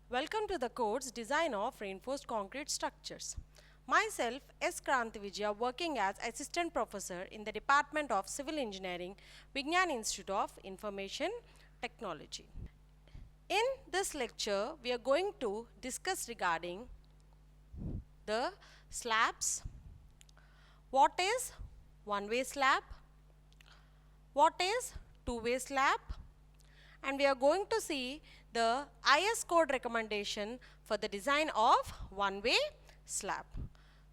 Welcome to the course Design of Reinforced Concrete Structures. Myself, S. Kranti Vijaya, working as Assistant Professor in the Department of Civil Engineering, Vignan Institute of Information Technology. In this lecture, we are going to discuss regarding the slabs. What is one-way slab? What is two-way slab? And we are going to see the IS code recommendation for the design of one-way slab.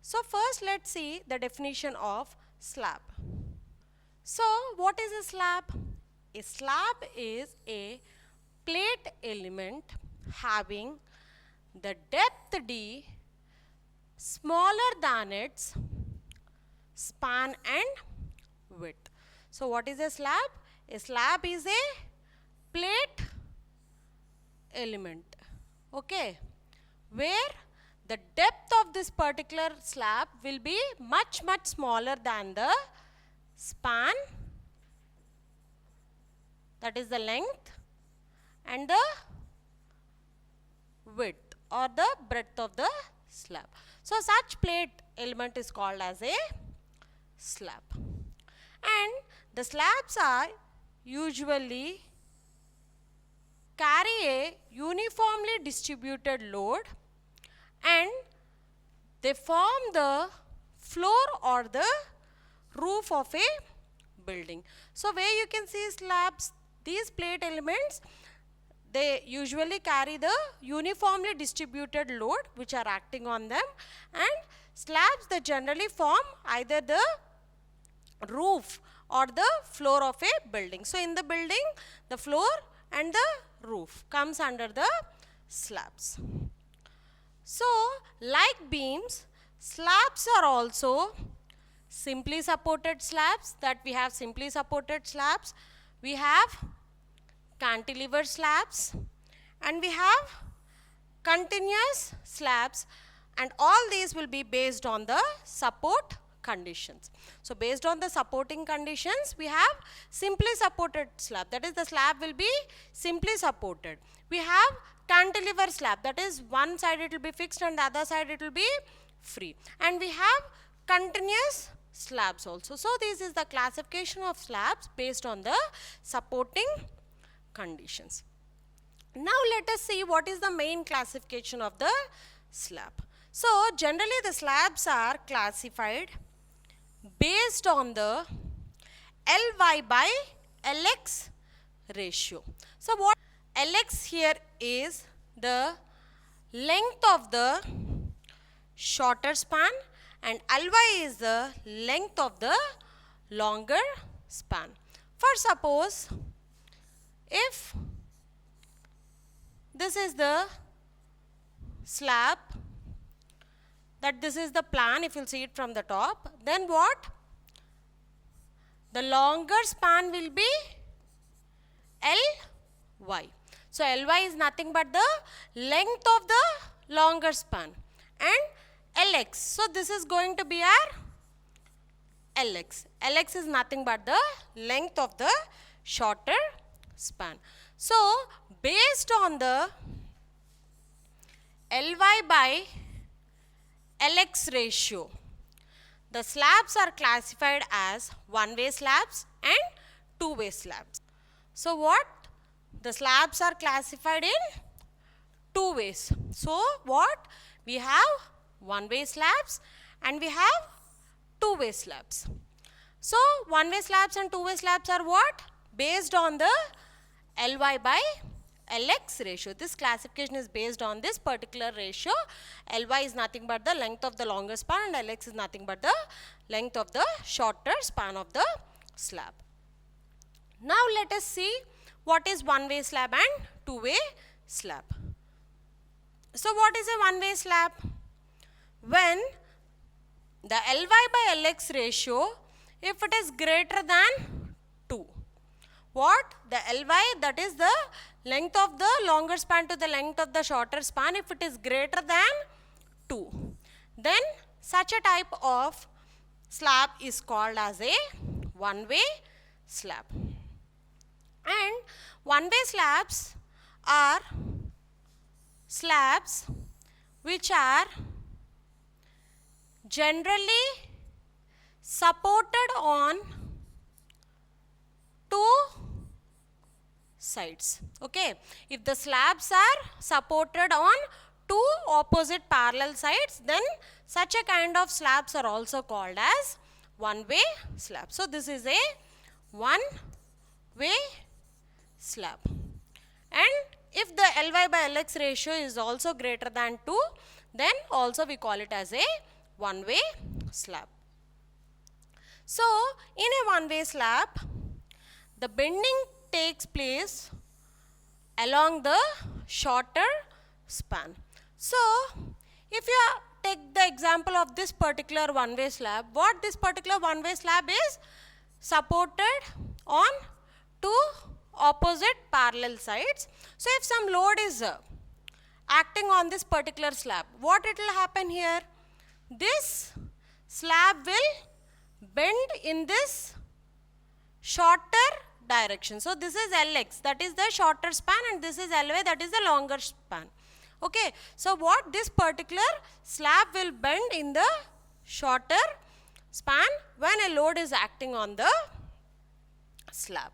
So first let's see the definition of slab. So what is a slab? A slab is a plate element having the depth d smaller than its span and width. So what is a slab? A slab is a plate element, okay, where the depth of this particular slab will be much smaller than the span, that is the length, and the width or the breadth of the slab. So such plate element is called as a slab. And the slabs are usually carry a uniformly distributed load and they form the floor or the roof of a building. So where you can see slabs, these plate elements, they usually carry the uniformly distributed load which are acting on them, and slabs they generally form either the roof or the floor of a building. So in the building, the floor and the roof comes under the slabs. So like beams, slabs are also simply supported slabs, that we have simply supported slabs, we have cantilever slabs, and we have continuous slabs, and all these will be based on the support conditions. So based on the supporting conditions, we have simply supported slab, that is the slab will be simply supported. We have cantilever slab, that is one side it will be fixed and the other side it will be free. And we have continuous slabs also. So this is the classification of slabs based on the supporting conditions. Now let us see what is the main classification of the slab. So generally the slabs are classified based on the Ly by Lx ratio. So what Lx here is the length of the shorter span and Ly is the length of the longer span. For suppose if this is the slab, that this is the plan, if you'll see it from the top, then what? The longer span will be Ly. So Ly is nothing but the length of the longer span, and Lx. So this is going to be our Lx. Lx is nothing but the length of the shorter span. So based on the Ly by Lx ratio, the slabs are classified as one-way slabs and two-way slabs. So what? The slabs are classified in two ways. So what? We have one-way slabs and we have two-way slabs. So one-way slabs and two-way slabs are what? Based on the Ly by Lx ratio. This classification is based on this particular ratio. Ly is nothing but the length of the longer span and Lx is nothing but the length of the shorter span of the slab. Now let us see what is one-way slab and two-way slab. So what is a one-way slab? When the Ly by Lx ratio, if it is greater than 2. What? The Ly, that is the length of the longer span to the length of the shorter span, if it is greater than 2, then such a type of slab is called as a one-way slab. And one-way slabs are slabs which are generally supported on two sides. Okay, if the slabs are supported on two opposite parallel sides, then such a kind of slabs are also called as one-way slab. So this is a one-way slab. And if the Ly by Lx ratio is also greater than 2, then also we call it as a one-way slab. So in a one-way slab, the bending takes place along the shorter span. So if you take the example of this particular one-way slab, what this particular one-way slab is supported on two opposite parallel sides. So if some load is acting on this particular slab, what it will happen here? This slab will bend in this shorter direction. So this is Lx, that is the shorter span, and this is Ly, that is the longer span. Okay, so what this particular slab will bend in the shorter span when a load is acting on the slab.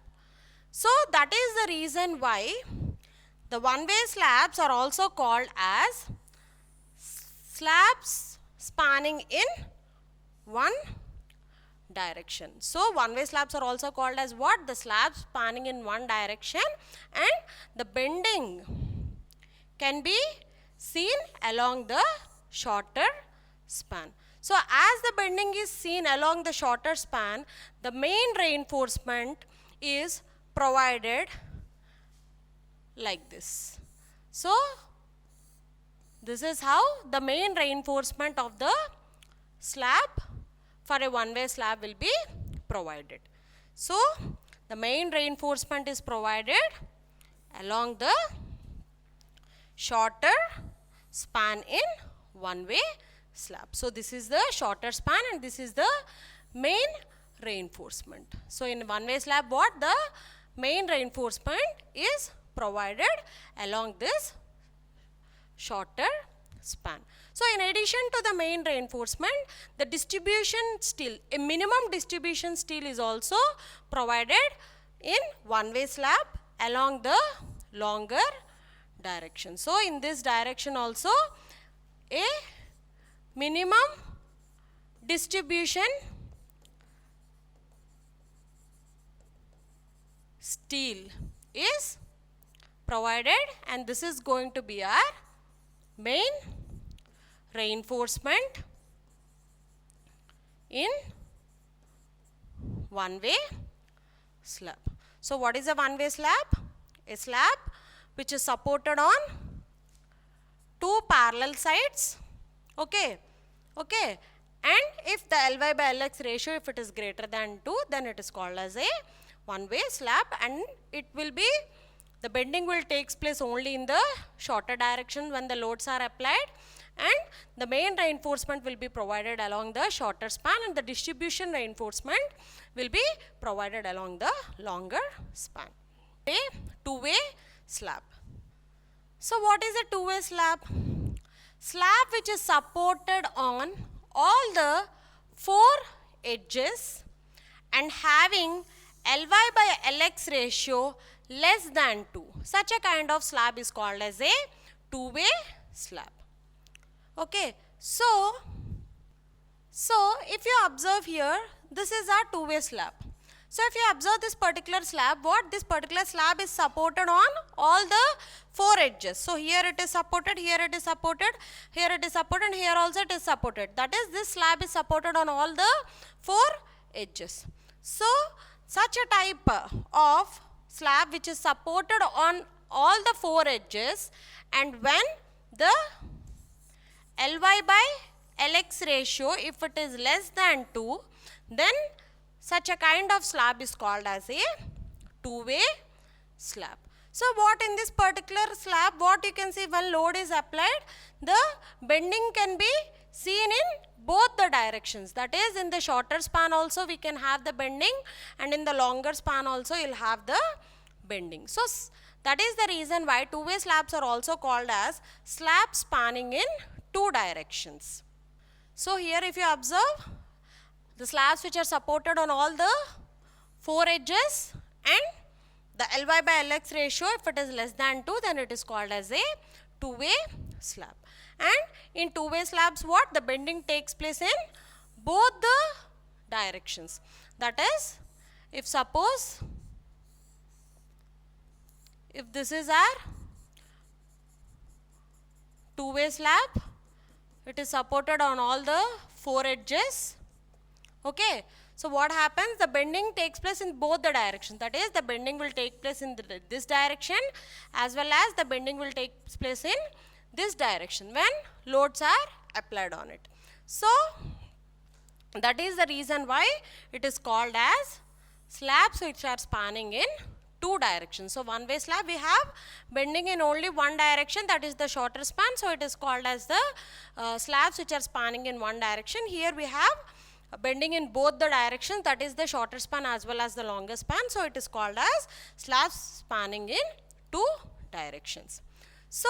So that is the reason why the one-way slabs are also called as slabs spanning in one direction. So one-way slabs are also called as what? The slabs spanning in one direction, and the bending can be seen along the shorter span. So as the bending is seen along the shorter span, the main reinforcement is provided like this. So this is how the main reinforcement of the slab for a one-way slab will be provided. So the main reinforcement is provided along the shorter span in one-way slab. So this is the shorter span and this is the main reinforcement. So in one-way slab, what? The main reinforcement is provided along this shorter span. So in addition to the main reinforcement, the distribution steel, a minimum distribution steel is also provided in one-way slab along the longer direction. So in this direction also a minimum distribution steel is provided, and this is going to be our main reinforcement in one-way slab. So what is a one-way slab? A slab which is supported on two parallel sides. Okay, and if the Ly by Lx ratio, if it is greater than 2, then it is called as a one-way slab, and it will be, the bending will take place only in the shorter direction when the loads are applied, and the main reinforcement will be provided along the shorter span, and the distribution reinforcement will be provided along the longer span. A two-way slab. So what is a two-way slab? Slab which is supported on all the four edges and having Ly by Lx ratio less than 2. Such a kind of slab is called as a two-way slab. Okay, so if you observe here, this is our two-way slab. So if you observe this particular slab, what? This particular slab is supported on all the four edges. So here it is supported, here it is supported, here it is supported, and here also it is supported. That is, this slab is supported on all the four edges. So such a type of slab which is supported on all the four edges, and when the Ly by Lx ratio, if it is less than 2, then such a kind of slab is called as a two-way slab. So what in this particular slab, what you can see, when load is applied, the bending can be seen in both the directions. That is, in the shorter span also we can have the bending, and in the longer span also you will have the bending. So That is the reason why two-way slabs are also called as slabs spanning in two directions. So here if you observe, the slabs which are supported on all the four edges and the Ly by Lx ratio, if it is less than 2, then it is called as a two-way slab. And in two-way slabs, what? The bending takes place in both the directions. That is, if suppose, if this is our two-way slab, it is supported on all the four edges. Okay. So what happens? The bending takes place in both the directions. That is, the bending will take place in this direction as well as the bending will take place in this direction when loads are applied on it. So that is the reason why it is called as slabs which are spanning in two directions. So one-way slab we have bending in only one direction, that is the shorter span. So it is called as the slabs which are spanning in one direction. Here we have bending in both the directions, that is the shorter span as well as the longer span. So it is called as slabs spanning in two directions. So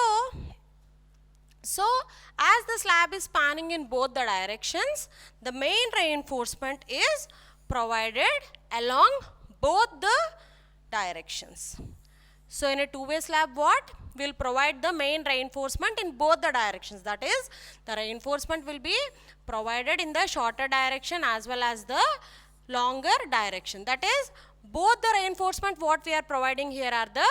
as the slab is spanning in both the directions, the main reinforcement is provided along both the directions. So in a two-way slab, what? We will provide the main reinforcement in both the directions. That is, the reinforcement will be provided in the shorter direction as well as the longer direction. That is, both the reinforcement what we are providing here are the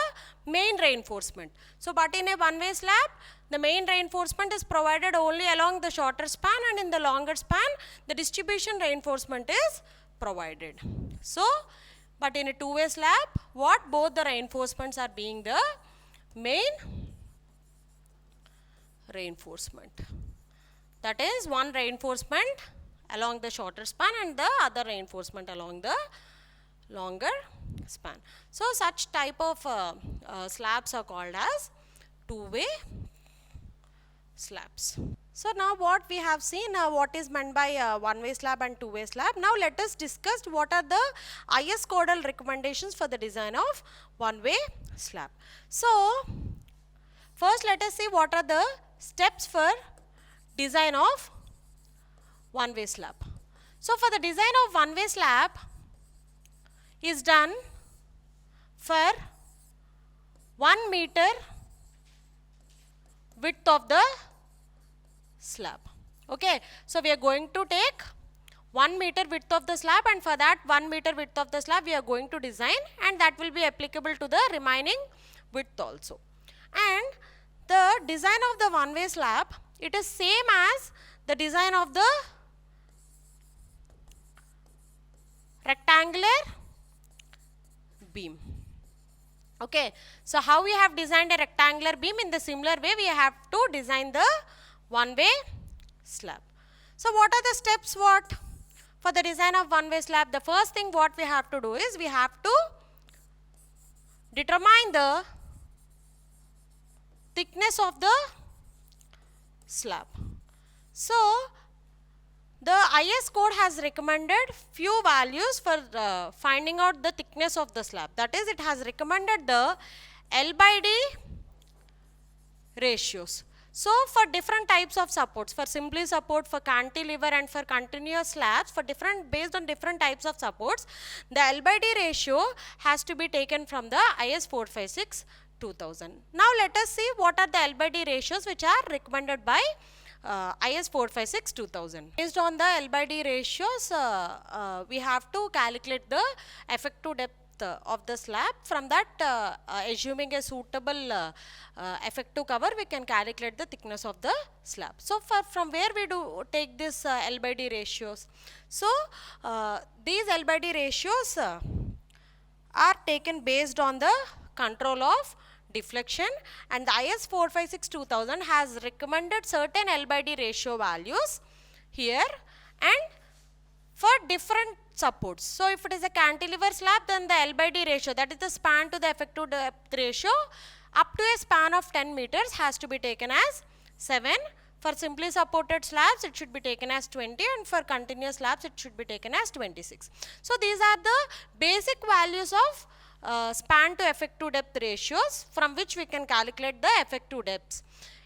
main reinforcement. So but in a one-way slab, the main reinforcement is provided only along the shorter span, and in the longer span, the distribution reinforcement is provided. So, but in a two-way slab, what? Both the reinforcements are being the main reinforcement. That is, one reinforcement along the shorter span and the other reinforcement along the longer span. So such type of slabs are called as two-way slabs. So now what we have seen, what is meant by one-way slab and two-way slab. Now let us discuss what are the IS codal recommendations for the design of one-way slab. So first let us see what are the steps for design of one-way slab. So for the design of one-way slab is done for 1 meter width of the slab. Okay, so we are going to take 1 meter width of the slab, and for that 1 meter width of the slab we are going to design, and that will be applicable to the remaining width also. And the design of the one-way slab, it is same as the design of the rectangular beam. Okay, so how we have designed a rectangular beam, in the similar way we have to design the one-way slab. So what are the steps what for the design of one-way slab? The first thing what we have to do is we have to determine the thickness of the slab. So the IS code has recommended few values for finding out the thickness of the slab. That is, it has recommended the L/D ratios. So for different types of supports, for simply support, for cantilever and for continuous slabs, for different, based on different types of supports, the L/D ratio has to be taken from the IS 456-2000. Now let us see what are the L/D ratios which are recommended by IS 456-2000. Based on the L/D ratios, we have to calculate the effective depth of the slab. From that, assuming a suitable effective cover, we can calculate the thickness of the slab. So from where we do take this L/D ratios? So these L/D ratios are taken based on the control of deflection, and the IS 456-2000 has recommended certain L/D ratio values here and for different supports. So if it is a cantilever slab, then the L/D ratio, that is the span to the effective depth ratio, up to a span of 10 meters has to be taken as 7. For simply supported slabs, it should be taken as 20, and for continuous slabs, it should be taken as 26. So these are the basic values of span to effective depth ratios from which we can calculate the effective depths.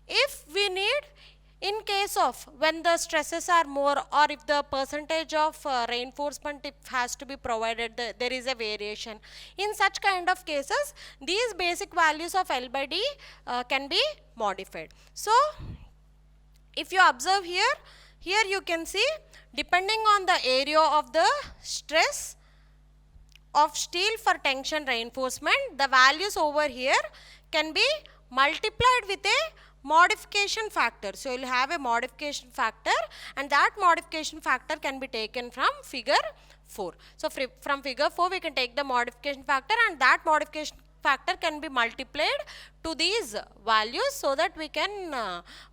If we need, in case of when the stresses are more, or if the percentage of reinforcement it has to be provided, there is a variation. In such kind of cases, these basic values of L by D can be modified. So, if you observe here, you can see, depending on the area of the stress of steel for tension reinforcement, the values over here can be multiplied with a modification factor. So, you will have a modification factor, and that modification factor can be taken from figure 4. So, from figure 4 we can take the modification factor, and that modification factor can be multiplied to these values, so that we can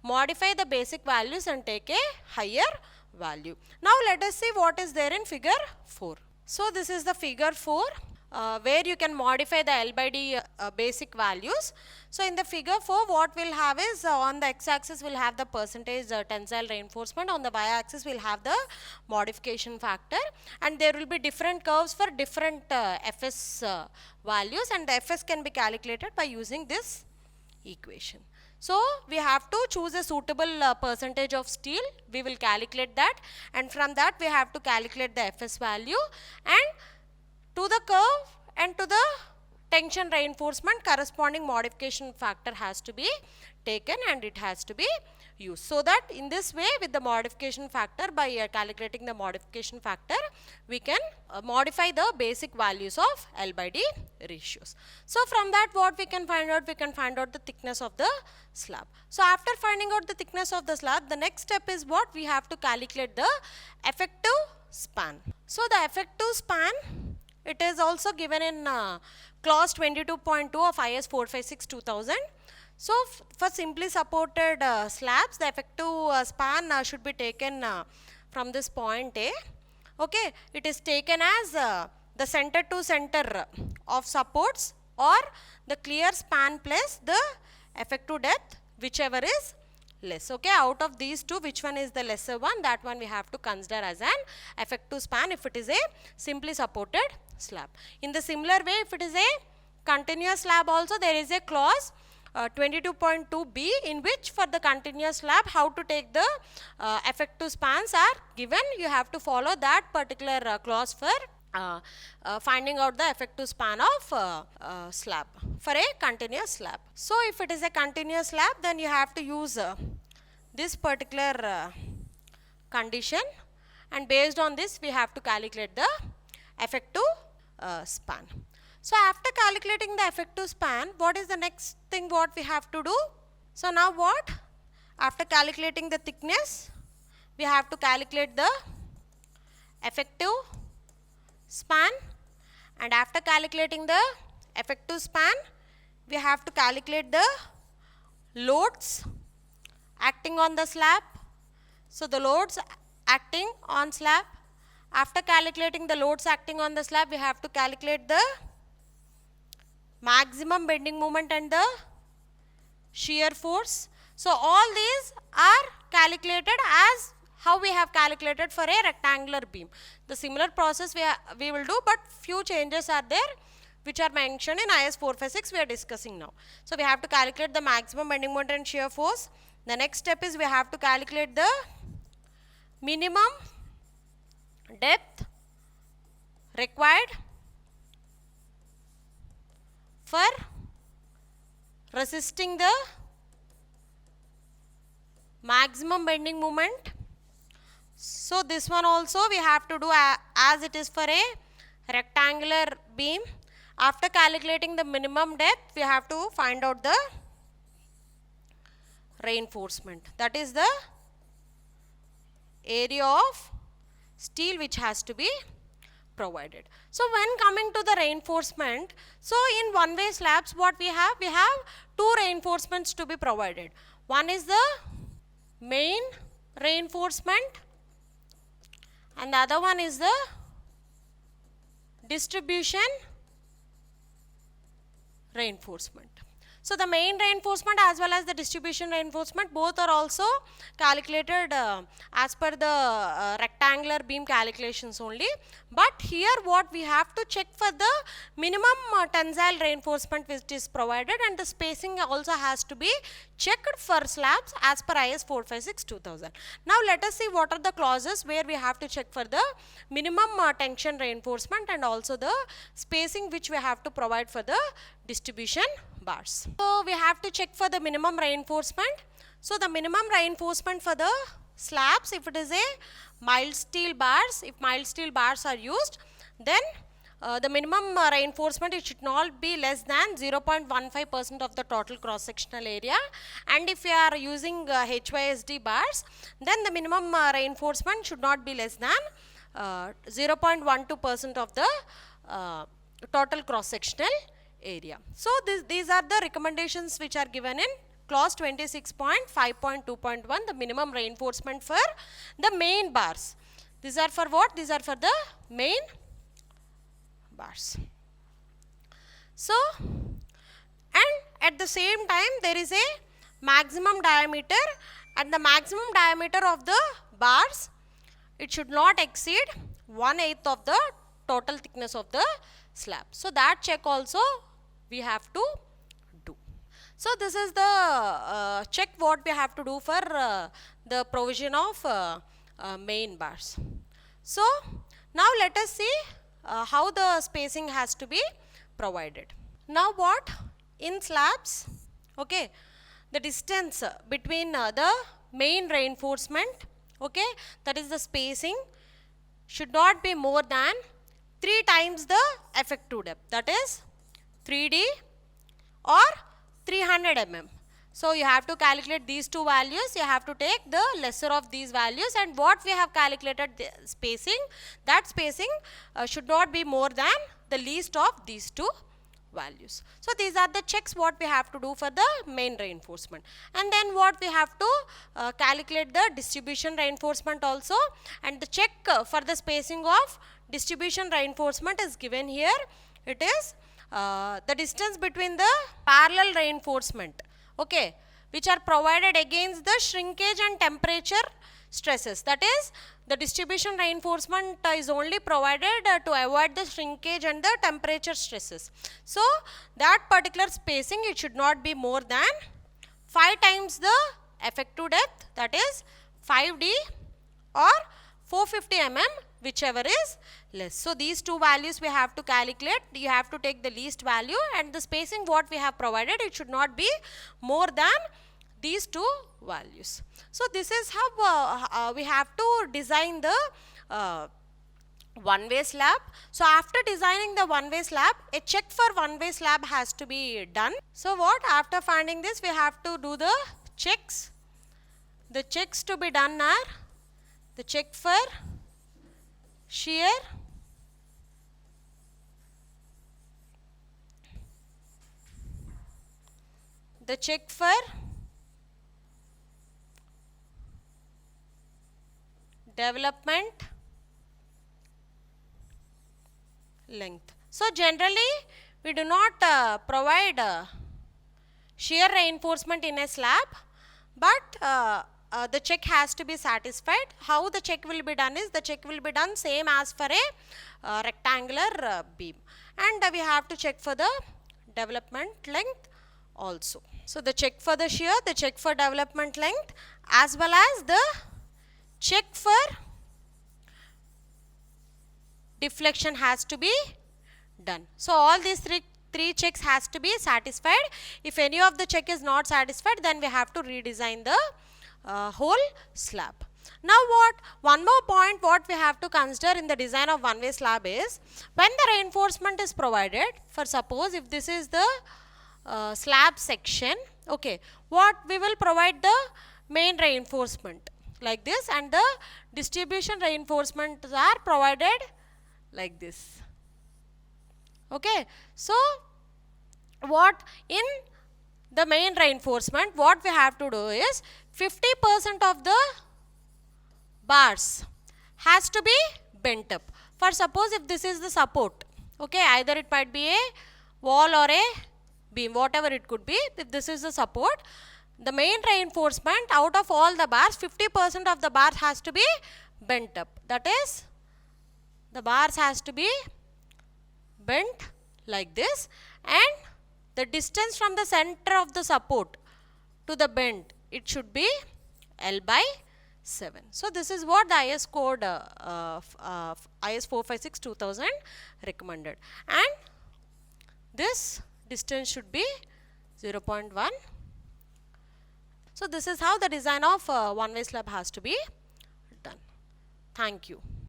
modify the basic values and take a higher value. Now, let us see what is there in figure 4. So, this is the figure 4 where you can modify the L by D basic values. So, in the figure 4 what we will have is, on the x-axis we will have the percentage tensile reinforcement, on the y-axis we will have the modification factor, and there will be different curves for different Fs values, and the Fs can be calculated by using this equation. So, we have to choose a suitable percentage of steel, we will calculate that, and from that we have to calculate the Fs value, and to the curve and to the tension reinforcement corresponding modification factor has to be taken, and it has to be used. So, that in this way, with the modification factor, by calculating the modification factor, we can modify the basic values of L by D ratios. So, from that what we can find out? We can find out the thickness of the slab. So, after finding out the thickness of the slab, the next step is what? We have to calculate the effective span. So, the effective span, it is also given in clause 22.2 of IS 456-2000. So, for simply supported slabs, the effective span should be taken from this point A. Okay, it is taken as the center to center of supports, or the clear span plus the effective depth, whichever is less. Okay, out of these two, which one is the lesser one? That one we have to consider as an effective span if it is a simply supported slab. In the similar way, if it is a continuous slab also, there is a clause 22.2b, in which for the continuous slab how to take the effective spans are given. You have to follow that particular clause for finding out the effective span of slab for a continuous slab. So, if it is a continuous slab, then you have to use this particular condition, and based on this we have to calculate the effective span. So, after calculating the effective span, what is the next thing what we have to do? So, now what? After calculating the thickness, we have to calculate the effective span, and after calculating the effective span, we have to calculate the loads acting on the slab. So, the loads acting on slab. After calculating the loads acting on the slab, we have to calculate the maximum bending moment and the shear force. So, all these are calculated as how we have calculated for a rectangular beam. The similar process we will do, but few changes are there which are mentioned in IS 456 we are discussing now. So, we have to calculate the maximum bending moment and shear force. The next step is we have to calculate the minimum depth required for resisting the maximum bending moment. So, this one also we have to do as it is for a rectangular beam. After calculating the minimum depth, we have to find out the reinforcement, that is the area of steel which has to be provided. So, when coming to the reinforcement, so in one way slabs what we have? We have two reinforcements to be provided. One is the main reinforcement and the other one is the distribution reinforcement. So the main reinforcement as well as the distribution reinforcement both are also calculated as per the rectangular beam calculations only. But here what we have to check for the minimum tensile reinforcement which is provided, and the spacing also has to be checked for slabs as per IS 456-2000. Now let us see what are the clauses where we have to check for the minimum tension reinforcement and also the spacing which we have to provide for the distribution bars. So we have to check for the minimum reinforcement. So the minimum reinforcement for the slabs, if it is a mild steel bars, if mild steel bars are used, then the minimum reinforcement, it should not be less than 0.15% of the total cross sectional area. And if you are using HYSD bars, then the minimum reinforcement should not be less than 0.12% of the total cross sectional area. So these are the recommendations which are given in clause 26.5.2.1, the minimum reinforcement for the main bars. These are for what? These are for the main bars. So, and at the same time there is a maximum diameter, and the maximum diameter of the bars, it should not exceed 1/8 of the total thickness of the slab. So that check also we have to do. So this is the check what we have to do for the provision of main bars. So now let us see how the spacing has to be provided. Now what? In slabs, okay, the distance between the main reinforcement, okay, that is the spacing, should not be more than 3 times the effective depth, that is 3D or 300 mm. So you have to calculate these two values, you have to take the lesser of these values, and what we have calculated the spacing, that spacing should not be more than the least of these two values. So these are the checks what we have to do for the main reinforcement. And then what we have to calculate the distribution reinforcement also, and the check for the spacing of distribution reinforcement is given here. It is the distance between the parallel reinforcement, okay, which are provided against the shrinkage and temperature stresses. That is, the distribution reinforcement is only provided to avoid the shrinkage and the temperature stresses. So that particular spacing, it should not be more than 5 times the effective depth, that is 5D or 450 mm, whichever is less. So these two values we have to calculate. You have to take the least value, and the spacing what we have provided, it should not be more than these two values. So this is how we have to design the one-way slab. So after designing the one-way slab, a check for one-way slab has to be done. So what? After finding this, we have to do the checks. The checks to be done are the check for shear, the check for development length. So generally we do not provide shear reinforcement in a slab, but the check has to be satisfied. How the check will be done is, the check will be done same as for a rectangular beam, and we have to check for the development length also. So the check for the shear, the check for development length, as well as the check for deflection has to be done. So all these three checks has to be satisfied. If any of the check is not satisfied, then we have to redesign the whole slab. Now what? One more point what we have to consider in the design of one-way slab is, when the reinforcement is provided, for suppose if this is the slab section, okay, what we will provide the main reinforcement like this, and the distribution reinforcements are provided like this, okay. So what? In the main reinforcement, what we have to do is 50% of the bars has to be bent up. For suppose if this is the support, okay, either it might be a wall or a beam, whatever it could be. If this is the support, the main reinforcement, out of all the bars, 50% of the bars has to be bent up. That is, the bars has to be bent like this, and the distance from the center of the support to the bend, it should be L by 7. So this is what the IS code IS 456-2000 recommended, and this distance should be 0.1. So this is how the design of one-way slab has to be done. Thank you.